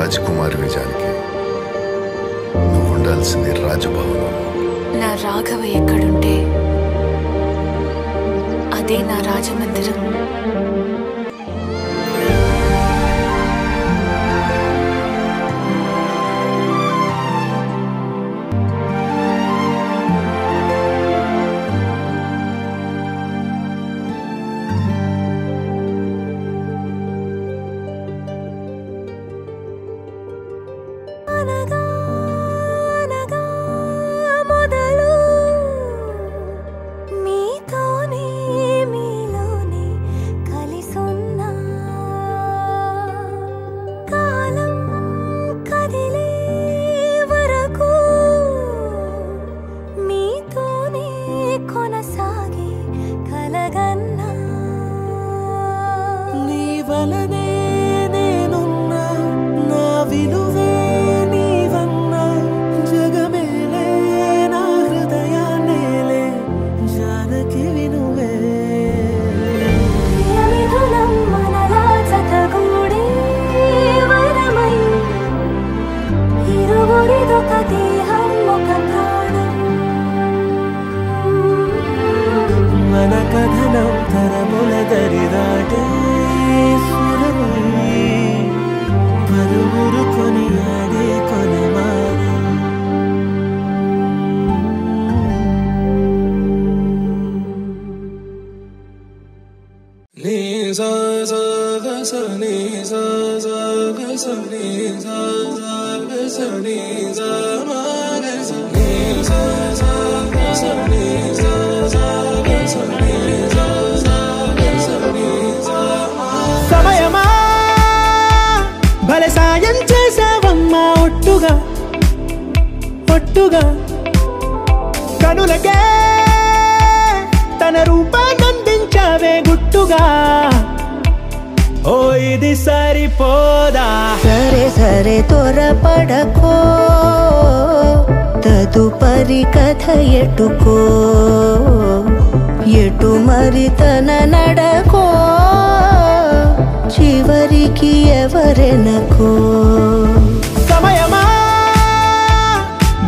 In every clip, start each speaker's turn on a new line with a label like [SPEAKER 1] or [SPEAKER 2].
[SPEAKER 1] రాజకుమారి విజయానికి నువ్వు ఉండాల్సింది రాజభవనం.
[SPEAKER 2] నా రాఘవ ఎక్కడుంటే అదే నా రాజమందిరం.
[SPEAKER 3] సమయమా భలే సాయం చేసావమ్మా ఒట్టుగా ఒట్టుగా కనులకే తన రూపాన్నందించావే గుట్టుగా. ఓ ఇది సరిపోదా?
[SPEAKER 4] సరే సరే త్వరపడకో, తదుపరి కథ ఎటుకో, ఎటు మరి తన నడకో, చివరికి ఎవరెనకో.
[SPEAKER 3] సమయమా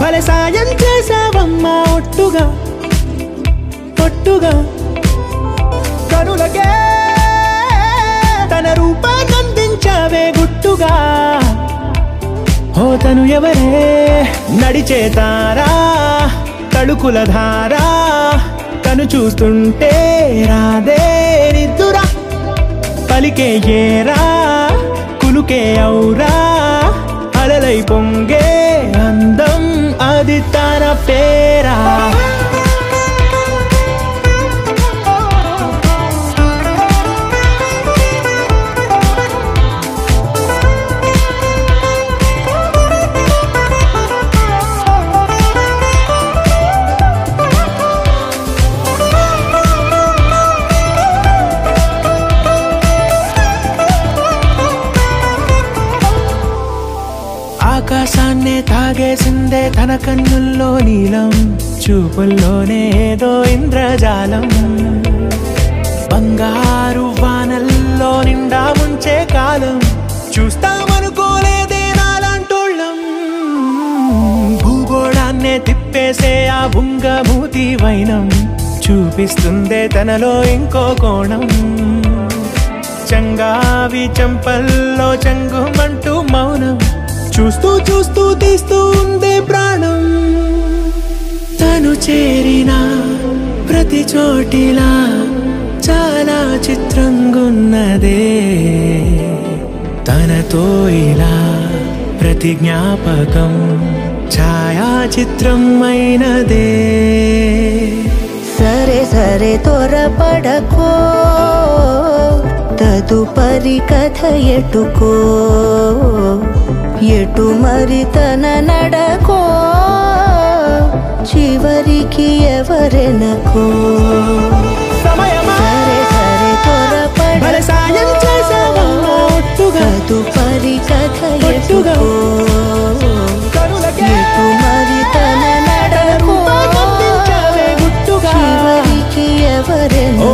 [SPEAKER 3] భలే సాయం చేసావమ్మా ఒట్టుగా ఒట్టుగా కనులకే తన రూపాన్నందించావే గుట్టుగా. ఓ తను ఎవరే నడిచే తారా తడుకుల ధారా, తను చూస్తుంటే రాదే నిద్దురా, పలికే ఏరా కులుకే ఔరా, అలలై పొంగే అందం అది తన పేరా. ఆకాశాన్నే తాగేసిందే తన కన్నుల్లో నీలం, చూపుల్లోనే ఏదో ఇంద్రజాలం, బంగారు వానల్లో నిండా ఉంచే కాలం, చూస్తామనుకోలేదే నాలాంటోళ్ళం. భూగోళాన్నే తిప్పేసే ఆ బుంగమూతి వైనం, చూపిస్తుందే తనలో ఇంకో కోణం, చంగావి చంపల్లో చంగుమంటూ మౌనం, చూస్తూ చూస్తూ తీస్తూ ఉందే ప్రాణం. తను చేరిన ప్రతి చోటిలా చాలా చిత్రంగున్నదే, తనతో ఇలా ప్రతి జ్ఞాపకం ఛాయాచిత్రం అయినదే.
[SPEAKER 4] సరే సరే త్వరపడకో, తదుపరి కథ ఎటుకో, ఎటు మరి తన నడకో, చివరికి ఎవరెనకో. సరే సరే త్వరపడకో,
[SPEAKER 3] సాయం చేసావమ్మా ఒట్టుగా,
[SPEAKER 4] తదుపరి కథ ఎటుకో, ఎటు మరి తన నడకో, చివరికి ఎవరెనకో.